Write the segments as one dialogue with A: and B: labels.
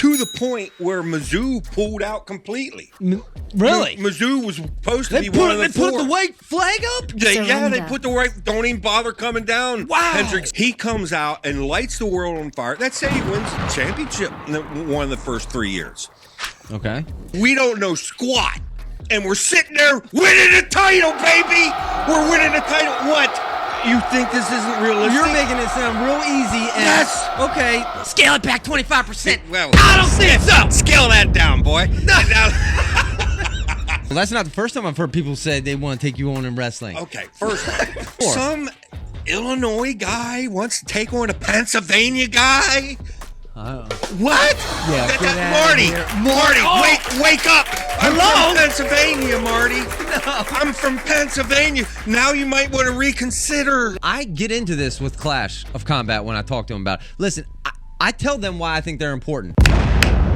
A: to the point where Mizzou pulled out completely.
B: Really?
A: Mizzou was supposed to be one of the four.
B: They put the white flag up?
A: They put the white. Don't even bother coming down.
B: Wow.
A: Hendricks, he comes out and lights the world on fire. Let's say he wins the championship in one of the first 3 years.
B: Okay.
A: We don't know squat. And we're sitting there winning the title, baby. We're winning the title. What? You think this isn't realistic?
B: You're making it sound real easy. And,
A: Yes.
B: Okay. Scale it back 25%.
A: Well,
B: I don't think so.
A: Scale that down, boy. No.
B: Well, that's not the first time I've heard people say they want to take you on in wrestling.
A: Okay, first, some Illinois guy wants to take on a Pennsylvania guy. What?
B: Yeah,
A: Marty, wake up. I'm
B: Hello?
A: from Pennsylvania, Marty. No. I'm from Pennsylvania. Now you might want to reconsider.
B: I get into this with Clash of Combat when I talk to them about it. Listen, I tell them why I think they're important.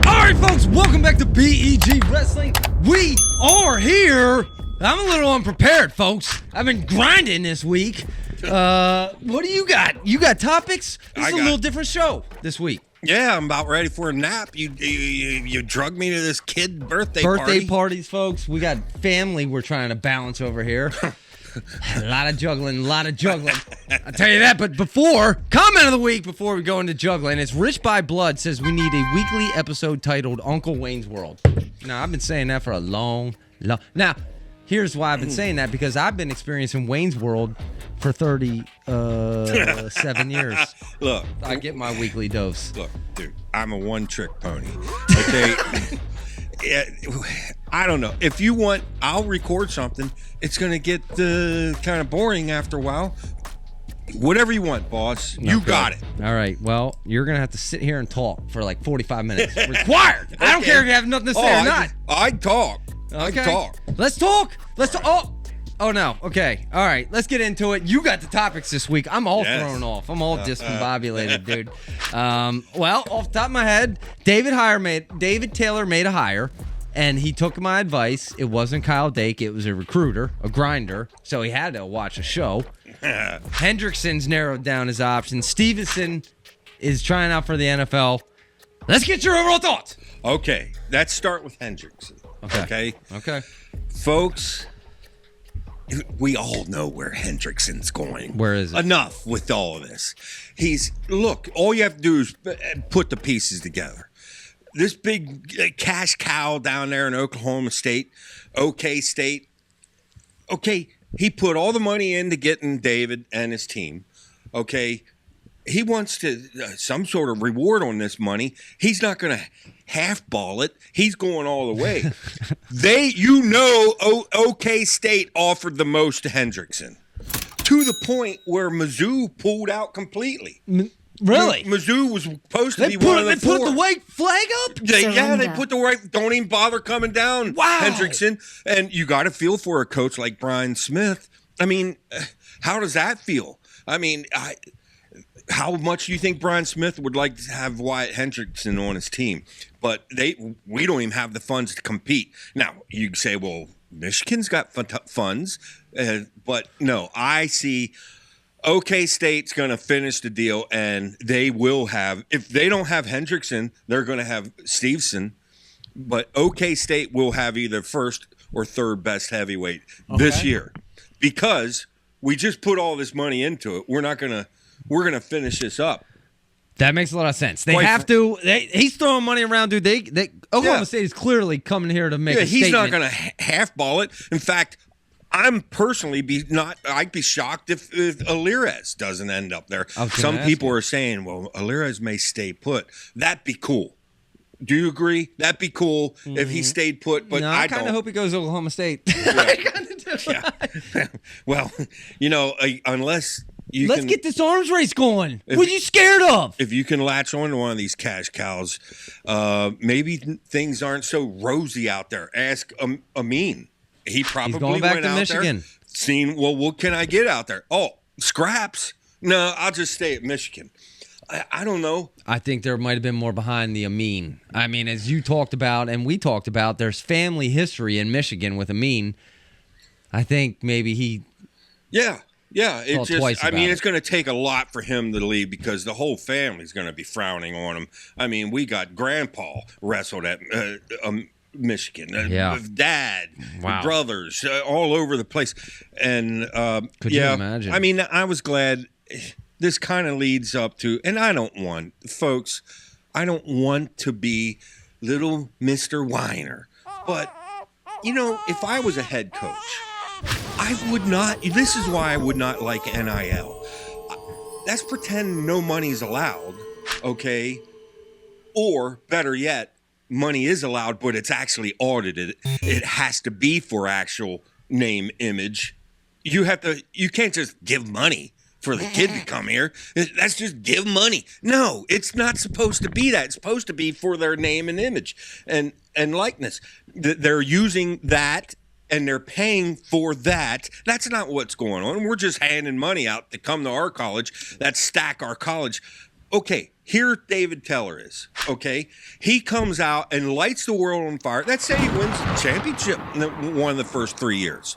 B: All right, folks, welcome back to BEG Wrestling. We are here. I'm a little unprepared, folks. I've been grinding this week. What do you got? You got topics? This is a little different show this week.
A: Yeah, I'm about ready for a nap. You drug me to this kid birthday party.
B: Birthday parties, folks. We got family we're trying to balance over here. A lot of juggling. I'll tell you that. But comment of the week before we go into juggling, it's Rich by Blood says we need a weekly episode titled Uncle Wayne's World. Now, I've been saying that for a long. Now, here's why I've been saying that, because I've been experiencing Wayne's World for 37 years.
A: Look.
B: I get my weekly dose.
A: Look, dude, I'm a one-trick pony. Okay? I don't know. If you want, I'll record something. It's going to get kind of boring after a while. Whatever you want, boss. You got it.
B: All right. Well, you're going to have to sit here and talk for like 45 minutes. Required. Okay. I don't care if you have nothing to say or not.
A: I'd talk.
B: Okay.
A: I'd talk.
B: Let's talk. Oh, no. Okay. All right. Let's get into it. You got the topics this week. I'm all thrown off. I'm all discombobulated, dude. Well, off the top of my head, David Taylor made a hire, and he took my advice. It wasn't Kyle Dake. It was a recruiter, a grinder, so he had to watch a show. Hendrickson's narrowed down his options. Steveson is trying out for the NFL. Let's get your overall thoughts.
A: Okay. Let's start with Hendrickson. Okay. Folks, we all know where Hendrickson's going.
B: Where is it?
A: Enough with all of this. All you have to do is put the pieces together. This big cash cow down there in Oklahoma State, OK State. Okay, he put all the money into getting David and his team. Okay, he wants to some sort of reward on this money. He's not going to half ball it. He's going all the way. OK State offered the most to Hendrickson, to the point where Mizzou pulled out completely.
B: Really?
A: Mizzou was supposed to be one of the four.
B: They put the white flag up?
A: They put the white. Don't even bother coming down.
B: Wow.
A: Hendrickson. And you got to feel for a coach like Bryan Smith. I mean, how does that feel? I mean, how much do you think Bryan Smith would like to have Wyatt Hendrickson on his team? But we don't even have the funds to compete. Now, you say, well, Michigan's got funds. But no, I see OK State's going to finish the deal, and they will have – if they don't have Hendrickson, they're going to have Steveson. But OK State will have either first or third best heavyweight this year, because we just put all this money into it. We're going to finish this up.
B: That makes a lot of sense. They have to. He's throwing money around, dude. Oklahoma State is clearly coming here to make a statement.
A: He's not going to half ball it. In fact, I'm personally I'd be shocked if Alirez doesn't end up there. Some people are saying, well, Alirez may stay put. That'd be cool. Do you agree? That'd be cool if he stayed put, but I
B: kind of hope he goes to Oklahoma State.
A: I kind of do. Yeah. Well, unless
B: Let's get this arms race going. What are you scared of?
A: If you can latch on to one of these cash cows, maybe things aren't so rosy out there. Ask Amine. He probably
B: going back
A: went
B: to
A: out
B: Michigan.
A: There, seen, well, what can I get out there? Oh, scraps. No, I'll just stay at Michigan. I don't know.
B: I think there might have been more behind the Amine. I mean, as you talked about and we talked about, there's family history in Michigan with Amine. I think maybe he...
A: Yeah. Yeah,
B: Thought twice
A: I mean,
B: about
A: it's going to take a lot for him to leave because the whole family's going to be frowning on him. I mean, we got Grandpa wrestled at Michigan, Dad,
B: Wow.
A: brothers, all over the place. And
B: Could you imagine?
A: I mean, I was glad this kind of leads up to, and I don't want to be little Mr. Whiner, but if I was a head coach, I would not. This is why I would not like NIL. That's pretend no money's allowed, okay? Or better yet, money is allowed, but it's actually audited. It has to be for actual name, image. You can't just give money for the kid to come here. That's just give money. No, it's not supposed to be that. It's supposed to be for their name and image and likeness. They're using that and they're paying for that. That's not what's going on. We're just handing money out to come to our college, that stack our college. Okay, here David Teller is, okay? He comes out and lights the world on fire. Let's say he wins the championship in one of the first 3 years.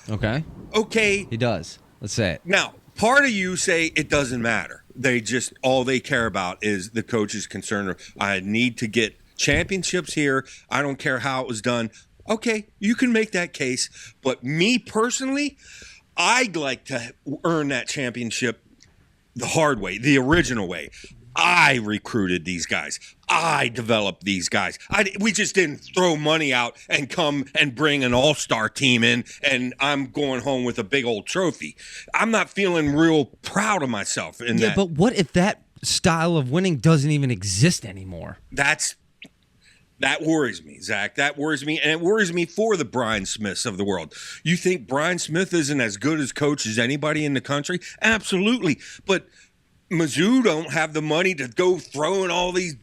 B: Okay.
A: Okay.
B: He does. Let's say it.
A: Now, part of you say it doesn't matter. All they care about is the coach is concerned. I need to get championships here. I don't care how it was done. Okay, you can make that case. But me personally, I'd like to earn that championship the hard way, the original way. I recruited these guys. I developed these guys. We just didn't throw money out and come and bring an all-star team in, and I'm going home with a big old trophy. I'm not feeling real proud of myself in that.
B: Yeah, but what if that style of winning doesn't even exist anymore?
A: That worries me, Zach. That worries me, and it worries me for the Bryan Smiths of the world. You think Bryan Smith isn't as good as coach as anybody in the country? Absolutely, but Mizzou don't have the money to go throwing all these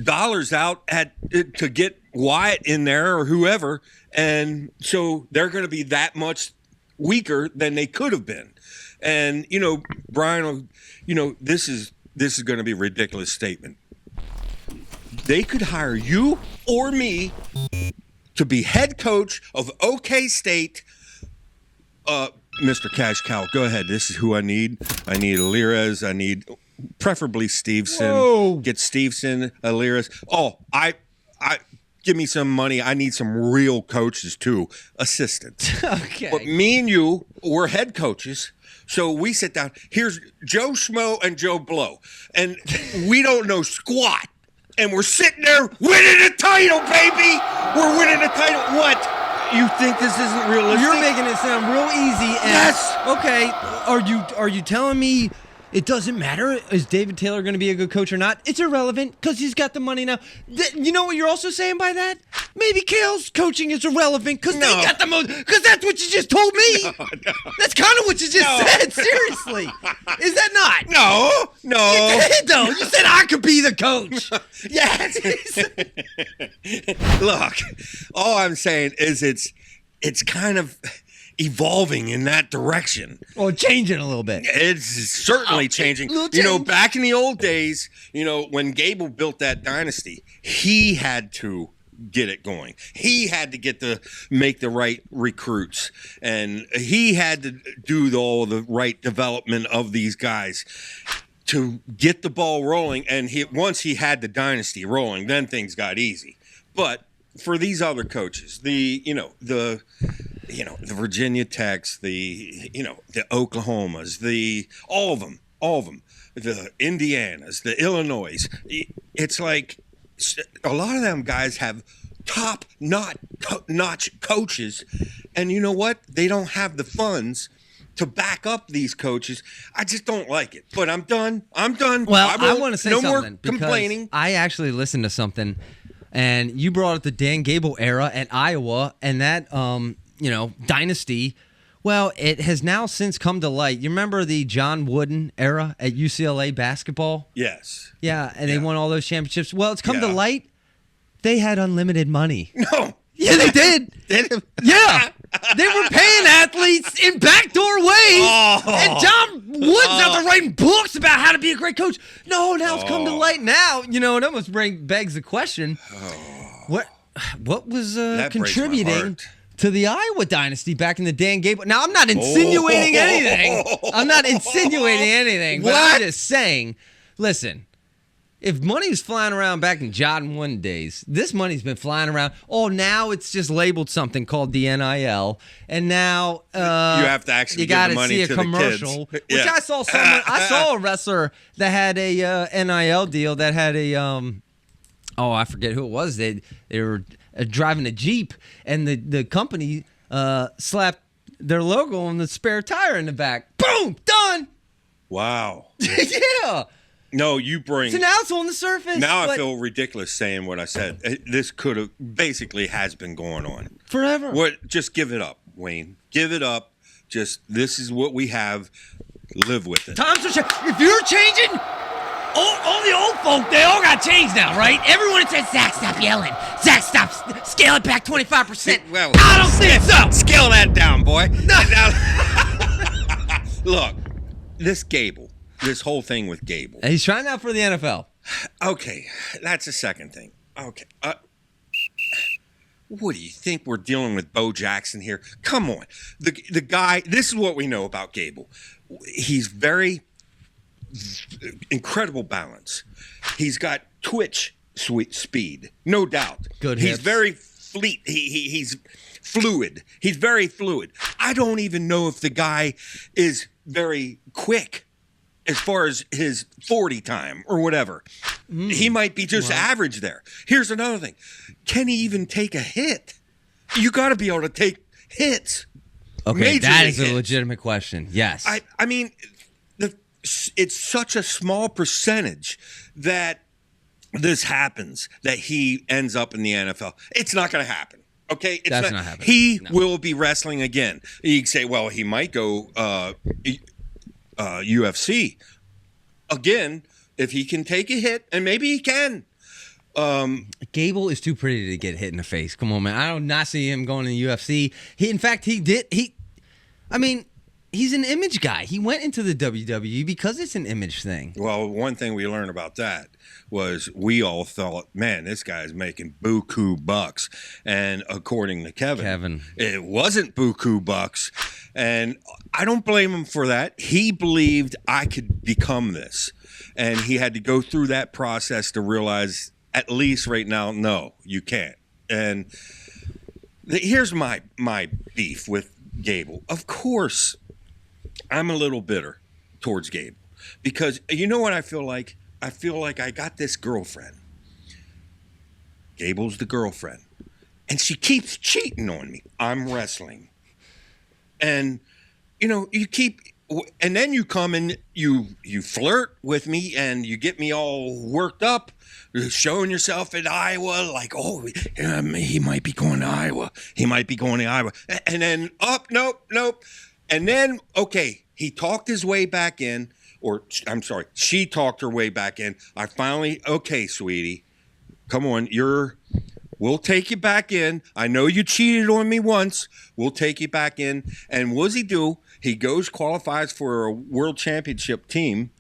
A: dollars out to get Wyatt in there or whoever, and so they're going to be that much weaker than they could have been. And Bryan, this is going to be a ridiculous statement. They could hire you or me to be head coach of OK State. Mr. Cash Cow, go ahead. This is who I need. I need Alirez. I need preferably Steveson.
B: Whoa.
A: Get Steveson, Alirez. Oh, I give me some money. I need some real coaches too, assistants.
B: Okay.
A: But me and you, we're head coaches. So we sit down. Here's Joe Schmo and Joe Blow. And we don't know squat. And we're sitting there winning a title, baby. We're winning a title. What? You think this isn't realistic?
B: You're making it sound real easy. And,
A: Yes.
B: Okay. Are you telling me it doesn't matter? Is David Taylor going to be a good coach or not? It's irrelevant because he's got the money now. You know what you're also saying by that? Maybe Kale's coaching is irrelevant because they got the most. Because that's what you just told me. No. That's kind of what you just said. Seriously, is that not?
A: No.
B: You did, though. You said I could be the coach.
A: Yes. Look, all I'm saying is it's kind of evolving in that direction.
B: Well, changing a little bit.
A: It's certainly changing. Back in the old days, when Gable built that dynasty, he had to get it going. He had to make the right recruits, and he had to do all the right development of these guys to get the ball rolling. And once he had the dynasty rolling, then things got easy. But for these other coaches, the Virginia Techs, the Oklahomas, all of them, the Indianas, the Illinois, it's like a lot of them guys have top-notch coaches, and you know what? They don't have the funds to back up these coaches. I just don't like it. But I'm done.
B: Well, I want to say
A: no
B: something.
A: more complaining.
B: I actually listened to something, and you brought up the Dan Gable era at Iowa, and that dynasty. Well, it has now since come to light. You remember the John Wooden era at UCLA basketball?
A: Yes.
B: Yeah, and they won all those championships. Well, it's come to light. They had unlimited money.
A: No.
B: Yeah, they did. Yeah. They were paying athletes in backdoor ways. Oh. And John Woods out there writing books about how to be a great coach. No, now it's come to light. Now, it almost begs the question, what was contributing to the Iowa dynasty back in the Dan Gable. Now, I'm not insinuating anything. I'm not insinuating anything. But I'm just saying, listen, if money was flying around back in Jordan 1 days, this money's been flying around. Oh, now it's just labeled something called the NIL. And now
A: you have to actually give the money to the kids. You got to see a commercial. Which
B: I saw I saw a wrestler that had a NIL deal that had a I forget who it was. They were driving a Jeep, and the company slapped their logo on the spare tire in the back. Boom! Done!
A: Wow.
B: Yeah.
A: No, you bring...
B: So now it's on the surface.
A: Now I feel ridiculous saying what I said. This could have... Basically has been going on.
B: Forever.
A: Just give it up, Wayne. Give it up. Just, this is what we have. Live with it.
B: Times are changing. If you're changing... All the old folk, they all got changed now, right? Everyone said, Zach, stop yelling. Zach, stop. Scale it back 25%.
A: Well,
B: I don't think so.
A: Scale that down, boy. Look, this whole thing with Gable.
B: He's trying out for the NFL.
A: Okay, that's the second thing. Okay. What do you think we're dealing with Bo Jackson here? Come on. The guy, this is what we know about Gable. He's very... incredible balance. He's got twitch speed, no doubt.
B: Good
A: He's
B: hips.
A: very fleet. He's fluid. He's very fluid. I don't even know if the guy is very quick as far as his 40 time or whatever. He might be just average there. Here's another thing. Can he even take a hit? You got to be able to take hits.
B: Okay, that is a legitimate question. Yes.
A: I mean, it's such a small percentage that this happens, that he ends up in the NFL. It's not going to happen. Okay?
B: That's not happening.
A: He will be wrestling again. You can say, well, he might go UFC again if he can take a hit, and maybe he can.
B: Gable is too pretty to get hit in the face. Come on, man. I do not see him going to the UFC. He's an image guy. He went into the WWE because it's an image thing.
A: Well, one thing we learned about that was we all thought, man, this guy's making buku bucks. And according to Kevin, it wasn't buku bucks. And I don't blame him for that. He believed I could become this. And he had to go through that process to realize, at least right now, no, you can't. And here's my beef with Gable. Of course, I'm a little bitter towards Gable because you know what I feel like? I feel like I got this girlfriend. Gable's the girlfriend. And she keeps cheating on me. I'm wrestling. And, and then you come and you flirt with me and you get me all worked up, showing yourself at Iowa, like, he might be going to Iowa. He might be going to Iowa. And then, nope. And then, okay, he talked his way back in, she talked her way back in. I finally, okay, sweetie, come on, we'll take you back in. I know you cheated on me once. We'll take you back in. And what does he do? He qualifies for a world championship team.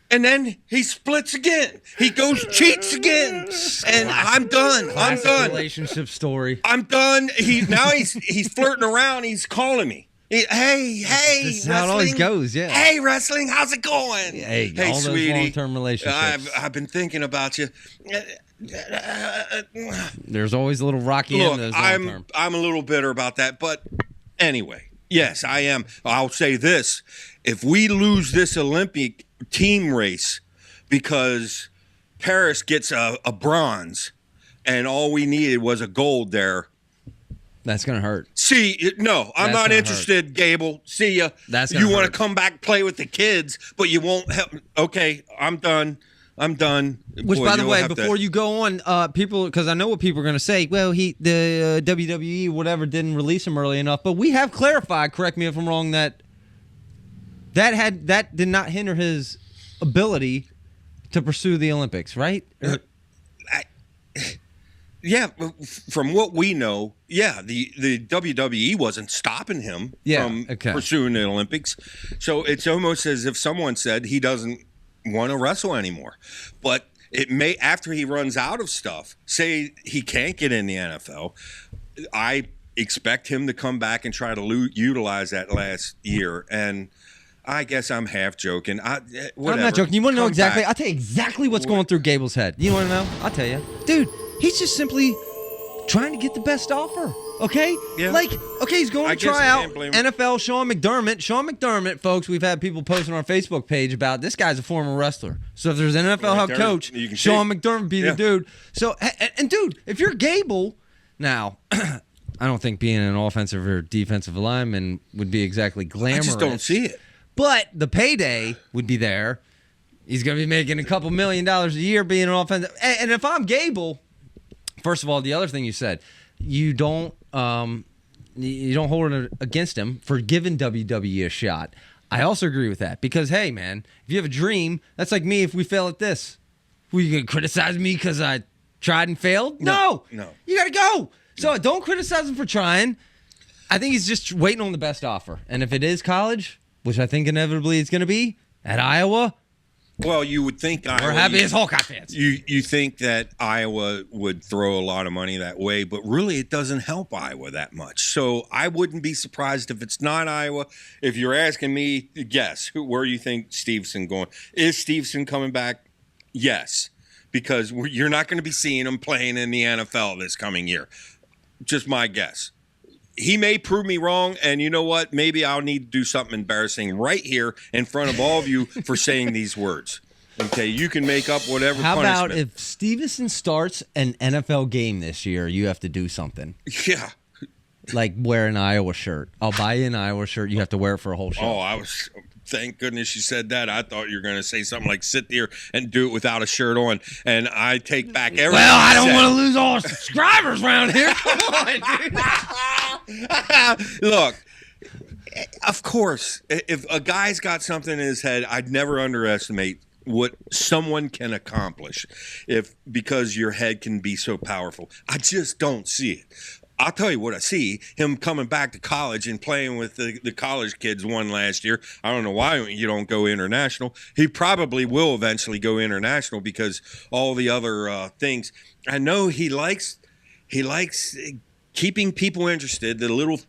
A: And then he splits again. He goes, cheats again. And I'm done.
B: Relationship story.
A: I'm done. He's flirting around. He's calling me. Hey,
B: this is how it always goes, yeah.
A: Hey, wrestling, how's it going?
B: Hey, all
A: sweetie.
B: Those long-term relationships.
A: I've been thinking about you.
B: There's always a little rocky in those long-term.
A: I'm a little bitter about that, but anyway, yes, I am. I'll say this. If we lose this Olympic team race because Paris gets a bronze and all we needed was a gold there,
B: that's going to hurt.
A: No, I'm not interested, Gable. See ya. You want to come back play with the kids, but you won't help. Okay, I'm done.
B: Which, by the way, before you go on, people, because I know what people are going to say. Well, the WWE, whatever, didn't release him early enough. But we have clarified, correct me if I'm wrong, that did not hinder his ability to pursue the Olympics, right?
A: Yeah, from what we know, the WWE wasn't stopping him from pursuing the Olympics. So it's almost as if someone said he doesn't want to wrestle anymore. But it may, after he runs out of stuff, say he can't get in the NFL, I expect him to come back and try to utilize that last year. And I guess I'm half joking.
B: I'm not joking. You want to know exactly? I'll tell you exactly what's going through Gable's head. You want to know? I'll tell you. Dude, he's just simply trying to get the best offer. Okay?
A: Yeah.
B: He's going to try out NFL Sean McDermott. Sean McDermott, folks, we've had people posting on our Facebook page about this guy's a former wrestler. So if there's an NFL head coach, Sean McDermott be the dude. So, and dude, if you're Gable, now, I don't think being an offensive or defensive lineman would be exactly glamorous.
A: I just don't see it.
B: But the payday would be there. He's going to be making a couple $1 million a year being an offensive. And if I'm Gable, first of all, the other thing you said, you don't hold it against him for giving WWE a shot. I also agree with that because, hey, man, if you have a dream, that's like me if we fail at this. Were you going to criticize me because I tried and failed? No. You got to go. So don't criticize him for trying. I think he's just waiting on the best offer. And if it is college, which I think inevitably it's going to be, at Iowa.
A: Well, you would think Iowa.
B: We're happy as Hawkeye fans.
A: You think that Iowa would throw a lot of money that way, but really it doesn't help Iowa that much. So I wouldn't be surprised if it's not Iowa. If you're asking me, guess, where do you think Steveson going? Is Steveson coming back? Yes, because you're not going to be seeing him playing in the NFL this coming year. Just my guess. He may prove me wrong, and you know what? Maybe I'll need to do something embarrassing right here in front of all of you for saying these words. Okay, you can make up whatever
B: How
A: punishment.
B: about if Steveson starts an NFL game this year, you have to do something?
A: Yeah.
B: Like wear an Iowa shirt. I'll buy you an Iowa shirt. You have to wear it for a whole show.
A: Thank goodness you said that. I thought you were going to say something like sit there and do it without a shirt on. And I take back everything.
B: Well, I don't want to lose all our subscribers around here. Come on,
A: dude. Look, of course, if a guy's got something in his head, I'd never underestimate what someone can accomplish because your head can be so powerful. I just don't see it. I'll tell you what I see, him coming back to college and playing with the college kids one last year. I don't know why you don't go international. He probably will eventually go international because all the other things. I know he likes keeping people interested, the little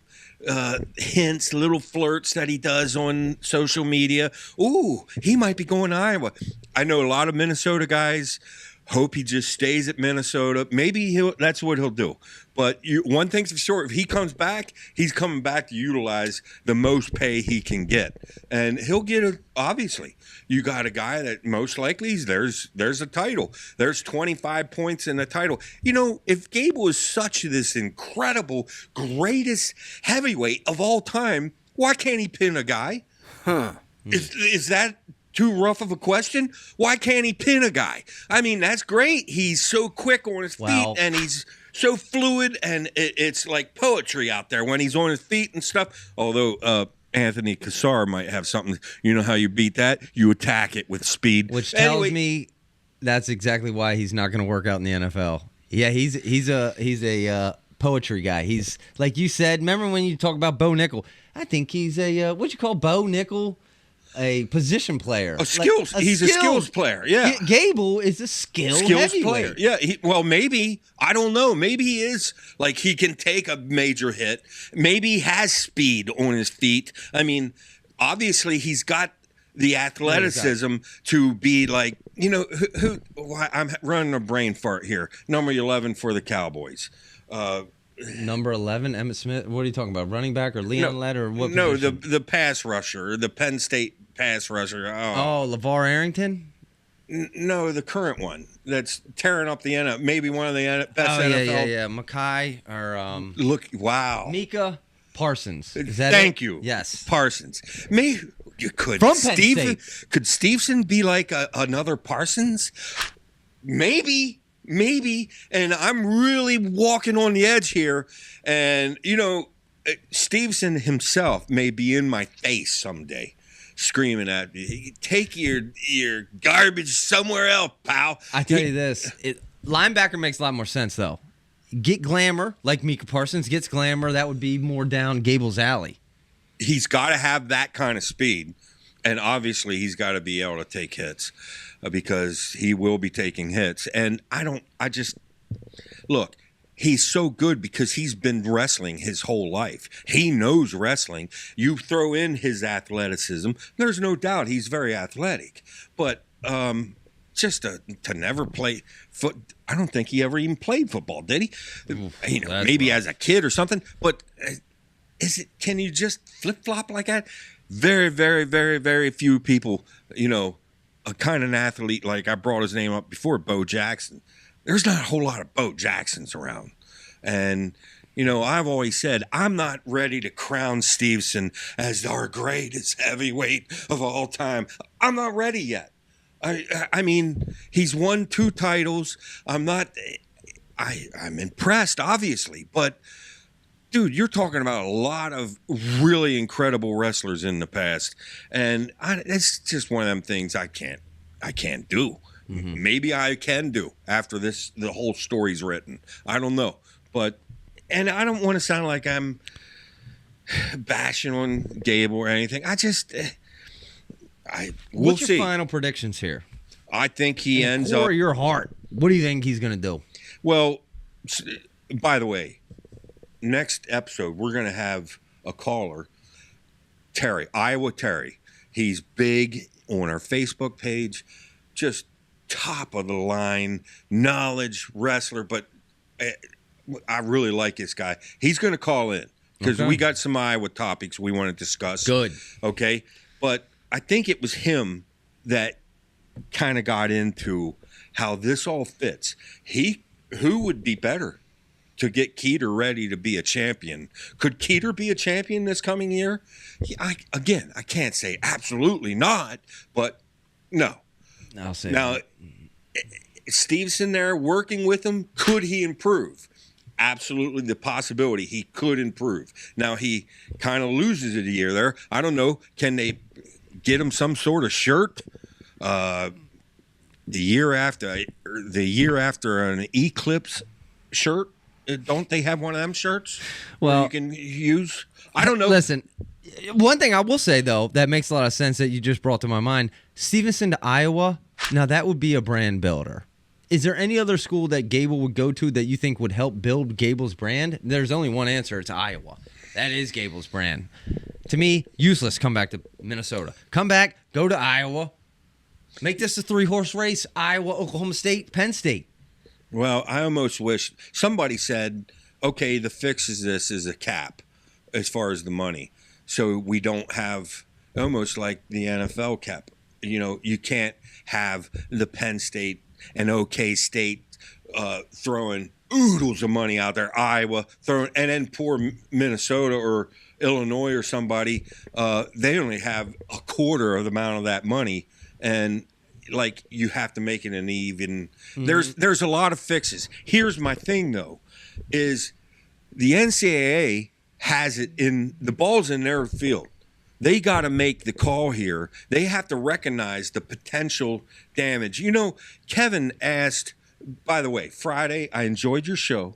A: hints, little flirts that he does on social media. Ooh, he might be going to Iowa. I know a lot of Minnesota guys hope he just stays at Minnesota. Maybe that's what he'll do. But one thing's for sure, if he comes back, he's coming back to utilize the most pay he can get. And he'll get it, obviously. You got a guy that most likely there's a title. There's 25 points in the title. You know, if Gable is such this incredible, greatest heavyweight of all time, why can't he pin a guy?
C: Huh.
A: Is that too rough of a question? Why can't he pin a guy? I mean, that's great. He's so quick on his feet, and he's so fluid, and it's like poetry out there when he's on his feet and stuff. Although Anthony Cassar might have something. You know how you beat that? You attack it with speed.
B: Which tells me that's exactly why he's not going to work out in the NFL. Yeah, he's a poetry guy. He's, like you said, remember when you talk about Bo Nickel? I think he's a, what'd you call Bo Nickel? A position player.
A: He's a skills player, yeah.
B: Gable is a skills
A: player. Yeah, maybe, I don't know. Maybe he is, like, he can take a major hit. Maybe he has speed on his feet. I mean, obviously he's got the athleticism to be like, you know, I'm running a brain fart here. Number 11 for the Cowboys.
B: Number 11, Emmitt Smith. What are you talking about? Running back or Leon Lett or what?
A: No,
B: position?
A: the pass rusher, the Penn State pass rusher.
B: Oh, LeVar Arrington?
A: No, the current one that's tearing up the NFL. Maybe one of the best NFL.
B: Yeah. Micah or
A: wow.
B: Micah Parsons. Is that
A: Thank
B: it?
A: you.
B: Yes.
A: Parsons. Could
B: From Penn State.
A: Could Steveson be like another Parsons? Maybe, and I'm really walking on the edge here. And, you know, Steveson himself may be in my face someday, screaming at me, take your garbage somewhere else, pal.
B: I tell you this, linebacker makes a lot more sense, though. Get glamour, like Micah Parsons gets glamour. That would be more down Gable's alley.
A: He's got to have that kind of speed. And obviously, he's got to be able to take hits because he will be taking hits. And look, he's so good because he's been wrestling his whole life. He knows wrestling. You throw in his athleticism, there's no doubt he's very athletic. But just to never play foot, I don't think he ever even played football, did he? Maybe rough. As a kid or something. But can you just flip-flop like that? Very, very, very, very few people, a kind of an athlete, like I brought his name up before, Bo Jackson. There's not a whole lot of Bo Jacksons around. And, I've always said, I'm not ready to crown Steveson as our greatest heavyweight of all time. I'm not ready yet. I mean, he's won 2 titles. I'm impressed, obviously. But, dude, you're talking about a lot of really incredible wrestlers in the past. And it's just one of them things I can't do. Mm-hmm. Maybe I can do after the whole story's written. I don't know. And I don't want to sound like I'm bashing on Gable or anything. We'll
B: What's your final predictions here?
A: I think he ends up.
B: Or your heart. What do you think he's going to do?
A: Well, by the way, next episode, we're going to have a caller, Terry, Iowa Terry. He's big on our Facebook page, just top of the line, knowledge wrestler, but I really like this guy. He's going to call in because we got some Iowa topics we want to discuss.
B: Good.
A: Okay. But I think it was him that kind of got into how this all fits. Who would be better to get Keeter ready to be a champion? Could Keeter be a champion this coming year? I can't say absolutely not, but no.
B: I'll say
A: now, Steveson there working with him, could he improve? Absolutely, the possibility he could improve. Now, he kind of loses it a year there. I don't know. Can they get him some sort of shirt? The year after an Eclipse shirt, don't they have one of them shirts?
B: Well,
A: you can use. I don't know.
B: Listen, one thing I will say though that makes a lot of sense that you just brought to my mind: Stevenson to Iowa. Now that would be a brand builder. Is there any other school that Gable would go to that you think would help build Gable's brand? There's only one answer. It's Iowa. That is Gable's brand. To me, useless. Come back to Minnesota. Come back. Go to Iowa. Make this a 3-horse race. Iowa, Oklahoma State, Penn State.
A: Well, I almost wish somebody said, okay, the fix is a cap as far as the money. So we don't have almost like the NFL cap. You can't have the Penn State and OK State throwing oodles of money out there, Iowa throwing, and then poor Minnesota or Illinois or somebody, they only have a quarter of the amount of that money, and like you have to make it an even. Mm-hmm. There's a lot of fixes. Here's my thing though, is the NCAA has it in the ball's in their field. They got to make the call here. They have to recognize the potential damage. Kevin asked, by the way, Friday, I enjoyed your show,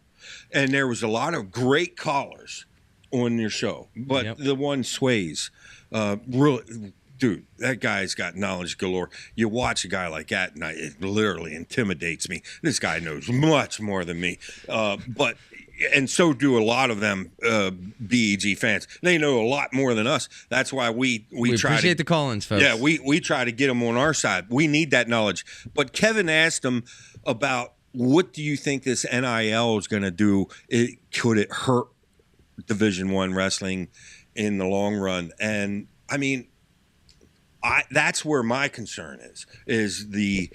A: and there was a lot of great callers on your show. But the one Sways, really, dude, that guy's got knowledge galore. You watch a guy like that, and it literally intimidates me. This guy knows much more than me. And so do a lot of them BEG fans. They know a lot more than us. That's why we try
B: appreciate the call-ins, folks.
A: Yeah, we try to get them on our side. We need that knowledge. But Kevin asked him about what do you think this NIL is going to do? Could it hurt Division I wrestling in the long run? And, I mean, that's where my concern is the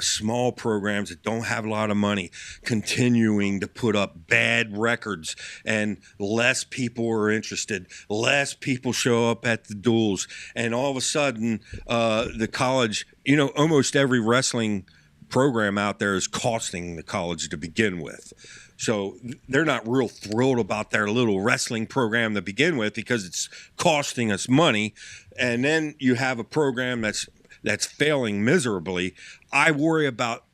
A: small programs that don't have a lot of money continuing to put up bad records, and less people are interested, less people show up at the duels, and all of a sudden the college, almost every wrestling program out there is costing the college to begin with. So they're not real thrilled about their little wrestling program to begin with because it's costing us money. And then you have a program that's failing miserably. I worry about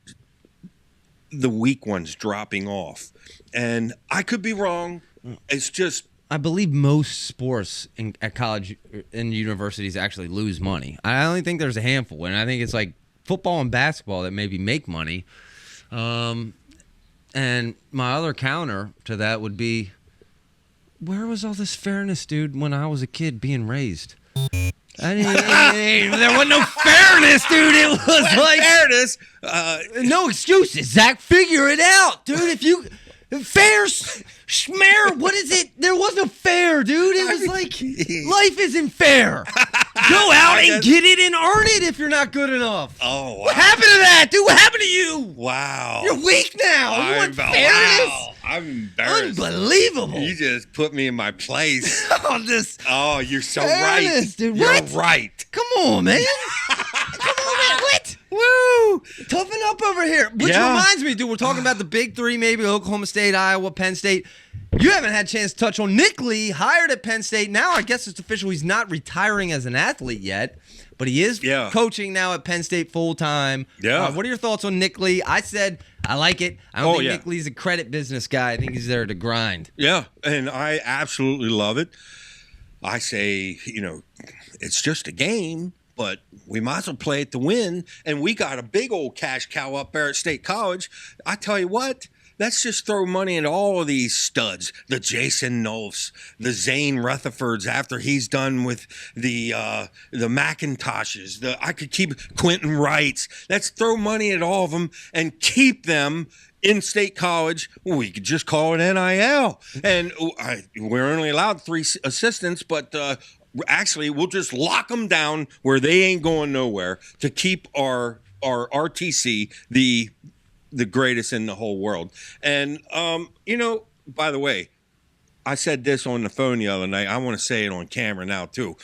A: the weak ones dropping off. And I could be wrong. It's just...
B: I believe most sports at college and universities actually lose money. I only think there's a handful. And I think it's like football and basketball that maybe make money. And my other counter to that would be, where was all this fairness, dude, when I was a kid being raised? There was no fairness, dude. It was like
A: fairness.
B: No excuses. Zach, figure it out, dude. If you fair, schmear, what is it? There was no fair, dude. It was like life isn't fair. Go out and get it and earn it if you're not good enough.
A: Oh, wow.
B: What happened to that, dude? What happened to you?
A: Wow.
B: You're weak now. You want fairness?
A: Wow. I'm embarrassed.
B: Unbelievable.
A: You just put me in my place.
B: Oh,
A: you're so
B: fairness,
A: right.
B: Dude.
A: You're
B: What?
A: right.
B: Come on, man. Come on, man. What? Woo! Toughen up over here. Which reminds me, dude, we're talking about the big three, maybe Oklahoma State, Iowa, Penn State. You haven't had a chance to touch on Nick Lee, hired at Penn State. Now I guess it's official. He's not retiring as an athlete yet, but he is coaching now at Penn State full-time.
A: Yeah.
B: What are your thoughts on Nick Lee? I said I like it. I don't think Nick Lee's a credit business guy. I think he's there to grind.
A: Yeah, and I absolutely love it. I say, it's just a game, but we might as well play it to win. And we got a big old cash cow up there at State College. I tell you what, let's just throw money at all of these studs. The Jason Nolfs, the Zane Rutherfords after he's done with the McIntoshes. I could keep Quentin Wrights. Let's throw money at all of them and keep them in State College. Well, we could just call it NIL. And we're only allowed 3 assistants, but actually we'll just lock them down where they ain't going nowhere to keep our RTC the greatest in the whole world. And, by the way, I said this on the phone the other night. I want to say it on camera now, too.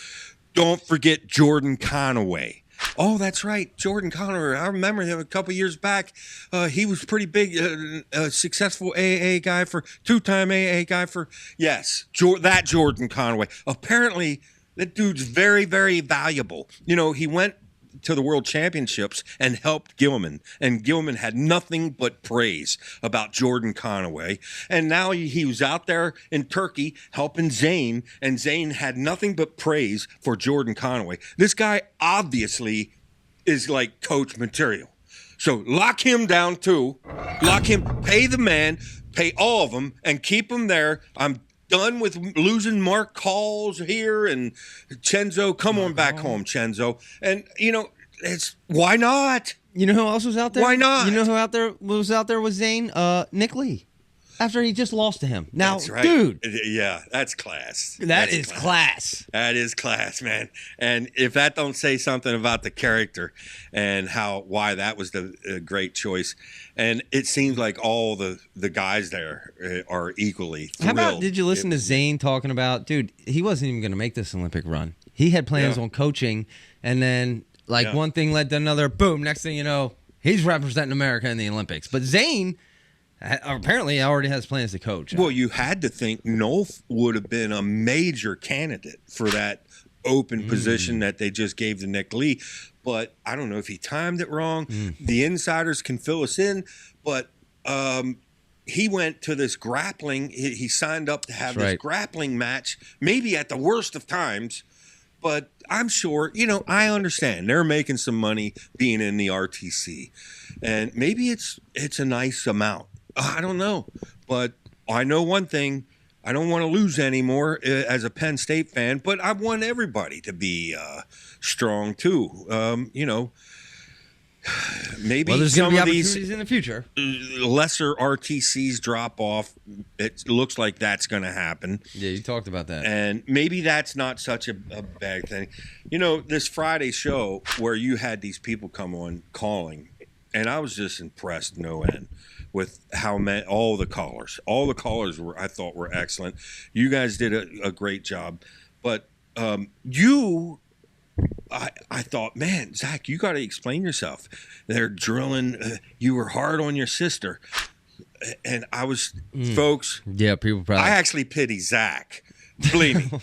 A: Don't forget Jordan Conaway. Oh, that's right. Jordan Conaway. I remember him a couple years back. He was pretty big, successful AA guy two-time AA guy yes, that Jordan Conaway. Apparently, that dude's very, very valuable. He went to the World Championships and helped Gilman, and Gilman had nothing but praise about Jordan Conaway. And now he was out there in Turkey helping Zane, and Zane had nothing but praise for Jordan Conaway. This guy obviously is like coach material. So lock him down too. Lock him, pay the man, pay all of them, and keep him there. I'm done with losing Mark Calls here and Chenzo. Come on back home, Chenzo. And, it's why not?
B: You know who else was out there?
A: Why not?
B: You know who was out there with Zane? Nick Lee. After he just lost to him. Now,
A: that's right.
B: Dude.
A: Yeah, that's class.
B: That is class.
A: That is class, man. And if that don't say something about the character and why that was the great choice. And it seems like all the guys there are equally thrilled.
B: How about, did you listen to Zane talking about, dude, he wasn't even going to make this Olympic run. He had plans on coaching, and then one thing led to another. Boom, next thing you know, he's representing America in the Olympics. But Zane apparently already has plans to coach.
A: Well, you had to think Nolf would have been a major candidate for that open position that they just gave to Nick Lee. But I don't know if he timed it wrong. The insiders can fill us in. But he went to this grappling. He signed up to have this grappling match, maybe at the worst of times. But I'm sure, I understand. They're making some money being in the RTC. And maybe it's a nice amount. I don't know. But I know one thing. I don't want to lose anymore as a Penn State fan, but I want everybody to be strong too. Maybe
B: there's
A: some
B: going to
A: of
B: be
A: these
B: opportunities in the future.
A: Lesser RTCs drop off. It looks like that's going to happen.
B: Yeah, you talked about that.
A: And maybe that's not such a bad thing. This Friday show where you had these people come on calling, and I was just impressed no end with how many, all the callers I thought were excellent. You guys did a great job, but I thought, man, Zach, you got to explain yourself. They're drilling. You were hard on your sister, and I was, folks.
B: Yeah, people probably.
A: I actually pity Zach. Believe me,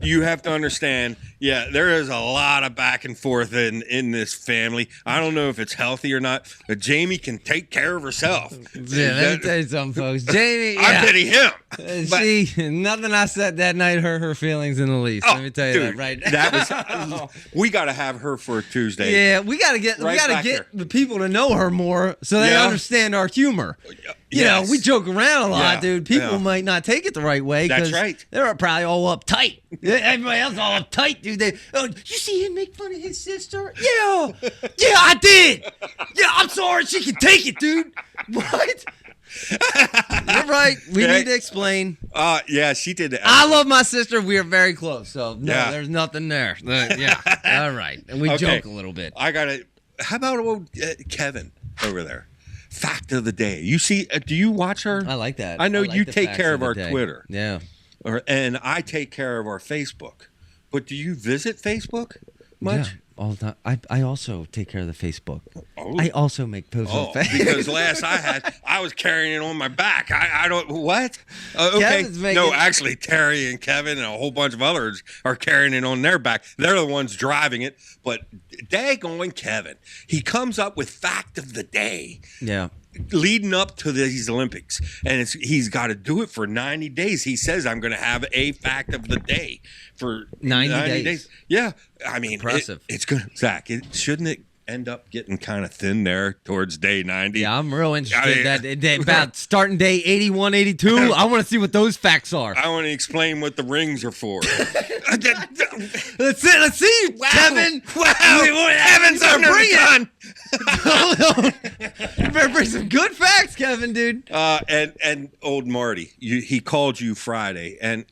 A: you have to understand. Yeah, there is a lot of back and forth in this family. I don't know if it's healthy or not, but Jamie can take care of herself.
B: Yeah, let me tell you something, folks. Jamie,
A: I pity him.
B: Nothing I said that night hurt her feelings in the least. Let me tell you that right now.
A: That was. We got to have her for a Tuesday.
B: Yeah, we got to get the people to know her more so they understand our humor. you know, we joke around a lot,
A: Yeah,
B: dude. People
A: yeah.
B: might not take it the right way.
A: That's right.
B: They're probably all uptight. Everybody else all uptight, dude. You see him make fun of his sister? Yeah. Yeah, I did. Yeah, I'm sorry. She can take it, dude. What? You're right. We need to explain.
A: Yeah, she did that.
B: I love my sister. We are very close. So, no,
A: Yeah.
B: there's nothing there. Yeah. All right. And we joke a little bit.
A: I got it. How about old Kevin over there? Fact of the day. You see, do you watch her?
B: I like that.
A: I know
B: like
A: you
B: the
A: take
B: facts
A: care of
B: the
A: our
B: day.
A: Twitter.
B: Yeah.
A: And I take care of our Facebook. But do you visit Facebook much?
B: Yeah, all the time. I also take care of the Facebook.
A: Oh.
B: I also make posts on Facebook.
A: Because last I was carrying it on my back. I don't, what? Okay. No, actually, Terry and Kevin and a whole bunch of others are carrying it on their back. They're the ones driving it. But daggone Kevin, he comes up with fact of the day.
B: Yeah.
A: Leading up to these Olympics, and he's got to do it for 90 days. He says, I'm going to have a fact of the day for 90 days. Yeah. I mean,
B: impressive.
A: It's going to, Zach, shouldn't it end up getting kind of thin there towards day 90?
B: Yeah, I'm real interested about starting day 81, 82. I want to see what those facts are.
A: I want to explain what the rings are for.
B: Let's see,
A: wow.
B: Kevin.
A: Wow. Kevin's under the gun.
B: You better bring some good facts, Kevin, dude.
A: And old Marty, he called you Friday, and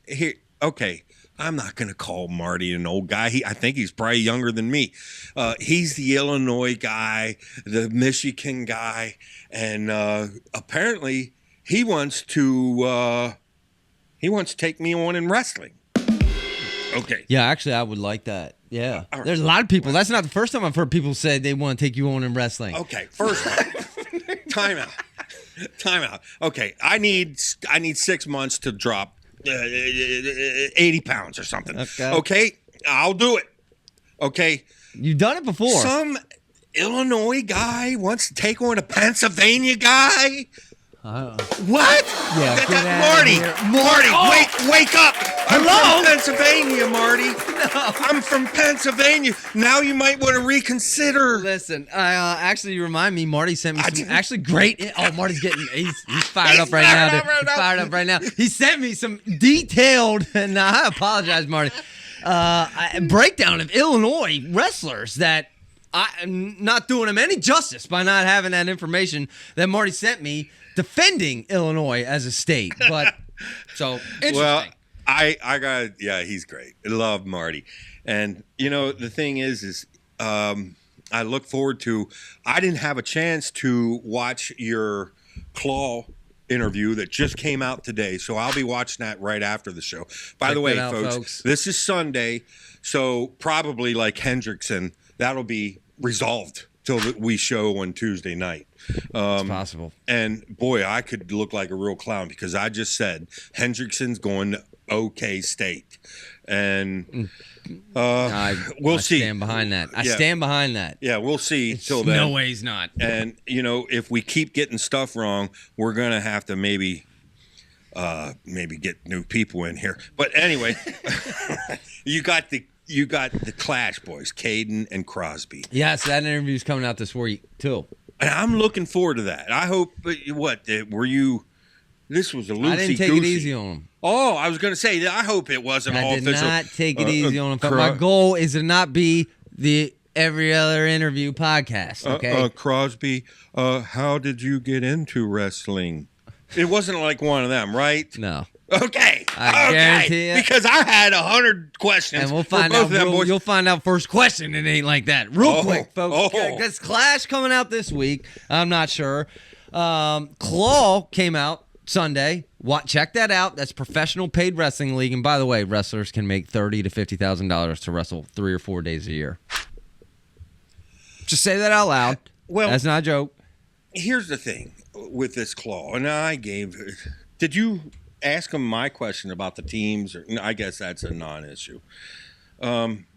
A: okay, I'm not going to call Marty an old guy. I think he's probably younger than me. He's the Illinois guy, the Michigan guy, and apparently he wants to take me on in wrestling. Okay.
B: Yeah, actually, I would like that. Yeah.
A: Right.
B: There's a lot of people. That's not the first time I've heard people say they want to take you on in wrestling.
A: Okay, first time out. Okay, I need 6 months to drop 80 pounds or something. Okay, I'll do it. Okay.
B: You've done it before.
A: Some Illinois guy wants to take on a Pennsylvania guy. What?
B: Yeah,
A: Marty, wake up. I'm
B: Hello?
A: from Pennsylvania, Marty. No. I'm from Pennsylvania. Now you might want to reconsider.
B: Listen, actually, you remind me, Marty sent me some actually great. Oh, Marty's he's fired up right now, dude. He's fired up right now. He sent me some detailed, and I apologize, Marty, breakdown of Illinois wrestlers that I'm not doing him any justice by not having that information that Marty sent me defending Illinois as a state. But so interesting.
A: Well, I got, yeah, he's great. I love Marty. And, you know, the thing is I look forward to, I didn't have a chance to watch your Claw interview that just came out today. So I'll be watching that right after the show. By the way, folks, this is Sunday. So probably like Hendrickson, that'll be resolved till we show on Tuesday night.
B: It's possible.
A: And boy, I could look like a real clown because I just said Hendrickson's going to OK State, and we'll see.
B: I stand behind that. I stand behind that.
A: Yeah, we'll see till then.
B: No way he's not.
A: And you know, if we keep getting stuff wrong, we're gonna have to maybe get new people in here. But anyway, you got the Clash boys, Caden and Crosby.
B: Yes, that interview's coming out this week too.
A: And I'm looking forward to that. I hope. What were you? This was a loosey-goosey.
B: I didn't take it easy on him.
A: Oh, I was going to say, I hope it wasn't all official.
B: I did not take it easy on him. But my goal is to not be the every other interview podcast, okay?
A: Crosby, how did you get into wrestling? It wasn't like one of them, right?
B: No.
A: Okay.
B: I guarantee you.
A: Because I had 100 questions.
B: And we'll find out. You'll find out first question. It ain't like that. Real quick, folks. Because Clash coming out this week. I'm not sure. Claw came out Sunday. Check that out. That's Professional Paid Wrestling League. And by the way, wrestlers can make $30,000 to $50,000 to wrestle 3 or 4 days a year. Just say that out loud. Well, that's not a joke.
A: Here's the thing with this Claw. And did you ask him my question about the teams? Or, I guess that's a non-issue.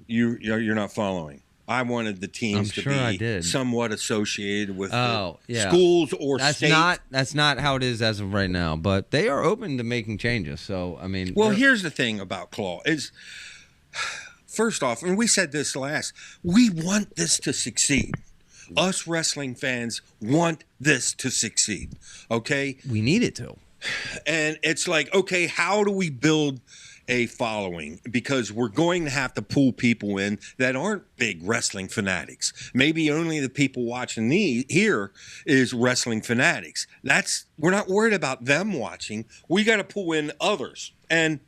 A: You're not following. I wanted the teams to be somewhat associated with schools or states.
B: That's not how it is as of right now, but they are open to making changes. So, I mean.
A: Well, here's the thing about Claw is, first off, and we said this last, we want this to succeed. us wrestling fans want this to succeed, okay?
B: We need it to.
A: And it's like, okay, how do we build a following? Because we're going to have to pull people in that aren't big wrestling fanatics. Maybe only the people watching here is wrestling fanatics. We're not worried about them watching. We got to pull in others. And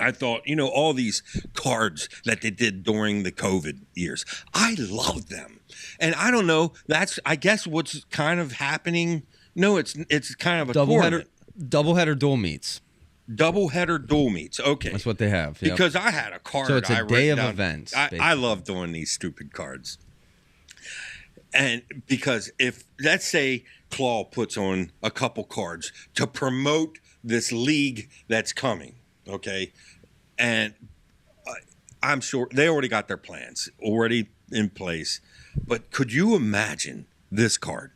A: I thought, all these cards that they did during the COVID years, I love them. And I don't know, that's, I guess, what's kind of happening. No, it's kind of a
B: doubleheader dual meets.
A: Doubleheader dual meets. Okay.
B: That's what they have. Yep.
A: Because I had a card.
B: So it's a day of events.
A: I love doing these stupid cards. And because if, let's say, Claw puts on a couple cards to promote this league that's coming, okay? And I'm sure they already got their plans already in place. But could you imagine this card?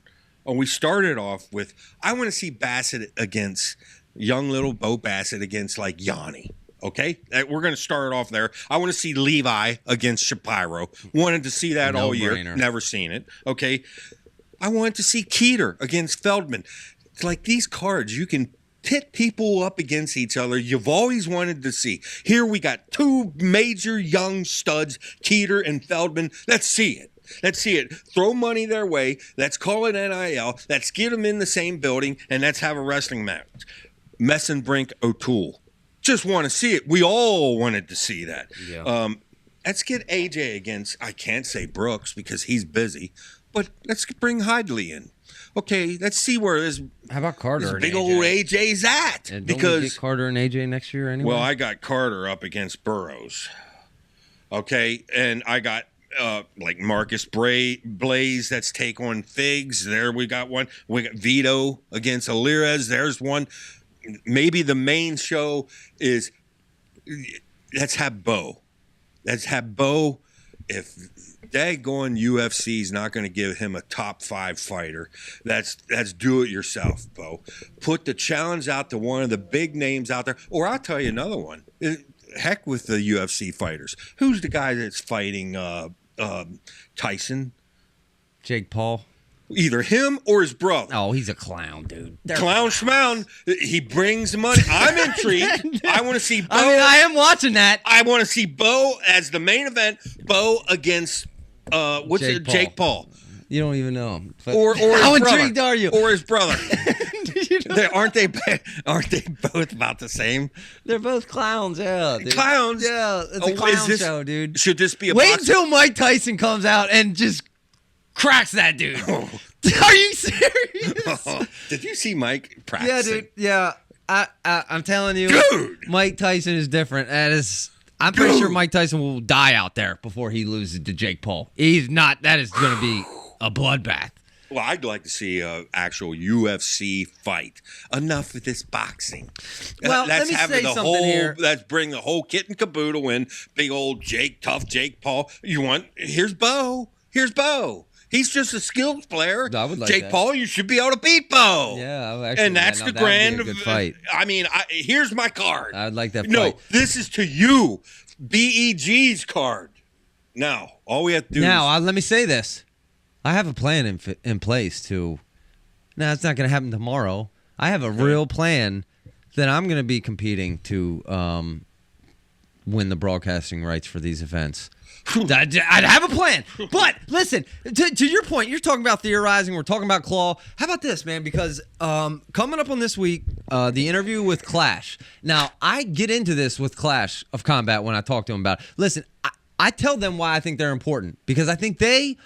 A: And we started off with, I want to see Bassett against young little Bo Bassett against like Yanni. Okay, we're going to start off there. I want to see Levi against Shapiro. Wanted to see that all year. Never seen it. Okay, I wanted to see Keeter against Feldman. It's like these cards, you can pit people up against each other you've always wanted to see. Here we got two major young studs, Keeter and Feldman. Let's see it. Let's see it. Throw money their way. Let's call it NIL. Let's get them in the same building, and let's have a wrestling match. Messenbrink O'Toole. Just want to see it. We all wanted to see that. Yeah. Let's get AJ against, I can't say Brooks because he's busy, but let's bring Hidley in. Okay, let's see where this,
B: how about Carter
A: this big old AJ's at.
B: And
A: because
B: we get Carter and AJ next year anyway?
A: Well, I got Carter up against Burrows. Okay, and I got like Marcus Blaze that's take on Figs. There we got one. We got Vito against Alirez. There's one. Maybe the main show is let's have Bo. Let's have Bo. If daggone UFC's not going to give him a top 5 fighter, that's do it yourself, Bo. Put the challenge out to one of the big names out there. Or I'll tell you another one. Heck with the UFC fighters. Who's the guy that's fighting Tyson?
B: Jake Paul.
A: Either him or his brother.
B: Oh, he's a clown, dude.
A: Clown schmown. He brings money. I'm intrigued. I want to see Bo.
B: I mean, I am watching that.
A: I want to see Bo as the main event. Bo against Jake Paul.
B: You don't even know him.
A: Or
B: how intrigued are you?
A: Or his brother. Aren't they both about the same?
B: They're both clowns, yeah. Dude.
A: Clowns?
B: Yeah, it's a clown show, dude.
A: Should this be a
B: Wait until Mike Tyson comes out and just cracks that dude. Oh. Are you serious?
A: Did you see Mike practicing?
B: Yeah, dude. Yeah. I'm telling you,
A: dude.
B: Mike Tyson is different. I'm pretty sure Mike Tyson will die out there before he loses to Jake Paul. He's not. That is going to be a bloodbath.
A: Well, I'd like to see an actual UFC fight. Enough of this boxing.
B: Well, let me say something here.
A: Let's bring the whole kit and caboodle in. Big old tough Jake Paul. Here's Bo. Here's Bo. He's just a skills player.
B: I would like
A: Jake
B: that.
A: Paul, you should be able to beat Bo.
B: Yeah, actually,
A: and that's the grand.
B: Good fight.
A: I mean, here's my card.
B: I'd like that fight.
A: No, this is to you. BEG's card. Now, all we have to do
B: let me say this. I have a plan in place to. Now, it's not going to happen tomorrow. I have a real plan that I'm going to be competing to win the broadcasting rights for these events. I'd have a plan. But listen, to your point, you're talking about theorizing. We're talking about Claw. How about this, man? Because coming up on this week, the interview with Clash. Now, I get into this with Clash of Combat when I talk to them about it. Listen, I tell them why I think they're important. Because I think they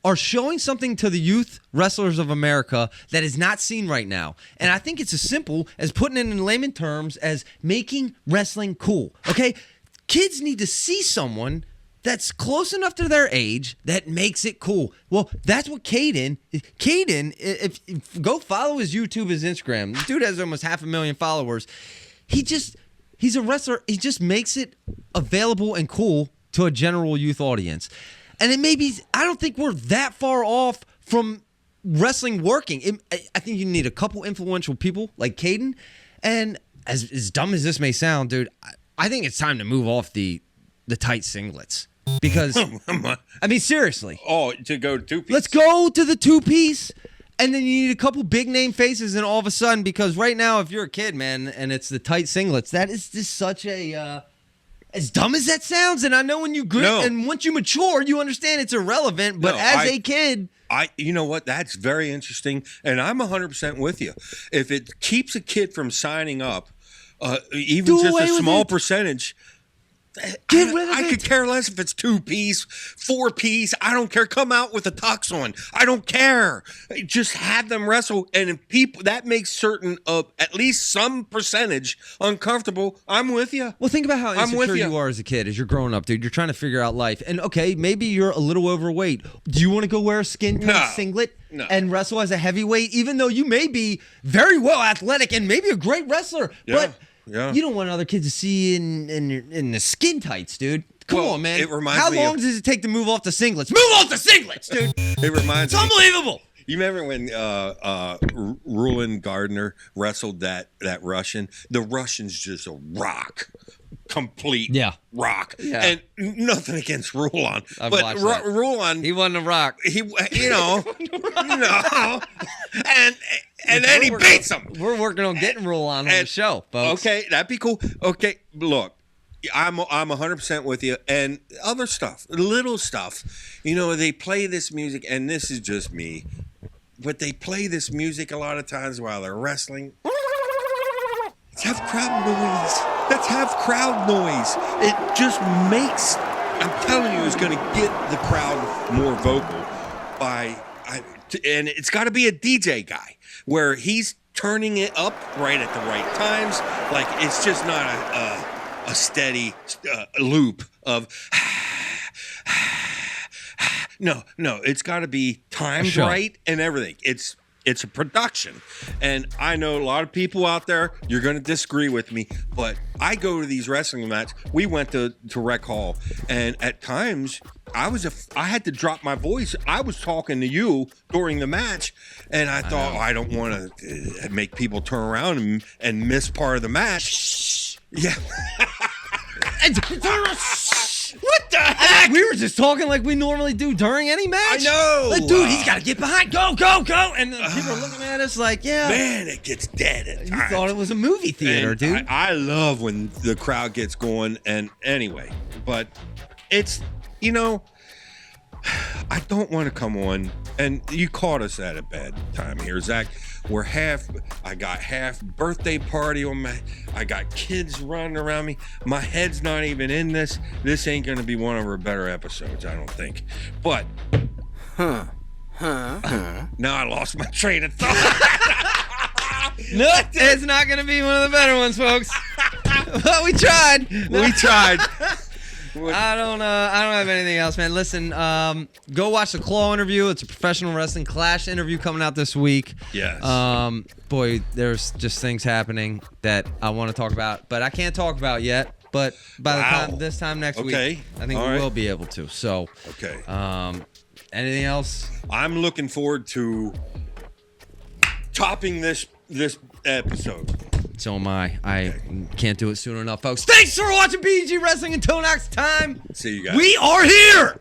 B: are showing something to the youth wrestlers of America that is not seen right now. And I think it's as simple as putting it in layman terms as making wrestling cool. Okay? Kids need to see someone that's close enough to their age that makes it cool. Well, that's what Caden, if go follow his YouTube, his Instagram. The dude has almost 500,000 followers. He's a wrestler. He just makes it available and cool to a general youth audience. And I don't think we're that far off from wrestling working. I think you need a couple influential people like Caden. And as dumb as this may sound, dude, I think it's time to move off the tight singlets. Because, I mean, seriously.
A: Oh, to go to 2-piece.
B: Let's go to the 2-piece, and then you need a couple big name faces, and all of a sudden, because right now, if you're a kid, man, and it's the tight singlets, that is just such a, as dumb as that sounds, and I know when you and once you mature, you understand it's irrelevant, but a kid...
A: You know what? That's very interesting, and I'm 100% with you. If it keeps a kid from signing up, even just a small percentage...
B: Get rid of
A: I could care less if it's 2-piece, 4-piece. I don't care. Come out with a tux on. I don't care. Just have them wrestle. And if people that makes certain of at least some percentage uncomfortable, I'm with you.
B: Well, think about how insecure you are as a kid as you're growing up, dude. You're trying to figure out life. And okay, maybe you're a little overweight. Do you want to go wear a skin-tight singlet and wrestle as a heavyweight, even though you may be very well athletic and maybe a great wrestler?
A: Yeah.
B: But you don't want other kids to see you in the skin tights, dude. Come on, man.
A: It reminds
B: How
A: me
B: long does it take to move off the singlets? Move off the singlets, dude.
A: It reminds
B: me. It's unbelievable.
A: You remember when Rulon Gardner wrestled that Russian? The Russian's just a rock. Complete rock. Yeah. And nothing against Rulon. But Rulon...
B: He wasn't a rock.
A: And then he beats him.
B: We're working on getting Rulon on the show, folks.
A: Okay, that'd be cool. Okay, look, I'm 100% with you. And other stuff, little stuff. They play this music, and this is just me, but they play this music a lot of times while they're wrestling. Let's have crowd noise. Let's have crowd noise. It just makes, I'm telling you, it's going to get the crowd more vocal and it's got to be a DJ guy where he's turning it up right at the right times. Like, it's just not a steady loop of no, it's got to be timed right and everything. It's a production. And I know a lot of people out there, you're going to disagree with me, but I go to these wrestling matches. We went to Rec Hall, and at times I had to drop my voice. I was talking to you during the match, and I thought, I don't want to make people turn around and miss part of the match. Yeah. What the heck?
B: We were just talking like we normally do during any match.
A: I know.
B: Like, dude, he's got to get behind. Go. And people are looking at us like,
A: Man, it gets dead at times.
B: You thought it was a movie theater, dude.
A: I love when the crowd gets going. And anyway, but it's, I don't want to come on. And you caught us at a bad time here, Zach. I got half birthday party on I got kids running around me. My head's not even in this. This ain't going to be one of our better episodes, I don't think. But, now I lost my train of thought.
B: No, it's not going to be one of the better ones, folks. But we tried. I don't have anything else, man. Listen, go watch the Claw interview. It's a professional wrestling Clash interview coming out this week.
A: Yes.
B: Boy, there's just things happening that I want to talk about, but I can't talk about yet. But by the time this time next week, I think we will be able to. So, anything else?
A: I'm looking forward to topping this episode.
B: So am I. I can't do it soon enough, folks. Thanks for watching PG Wrestling. Until next time.
A: See you guys.
B: We are here.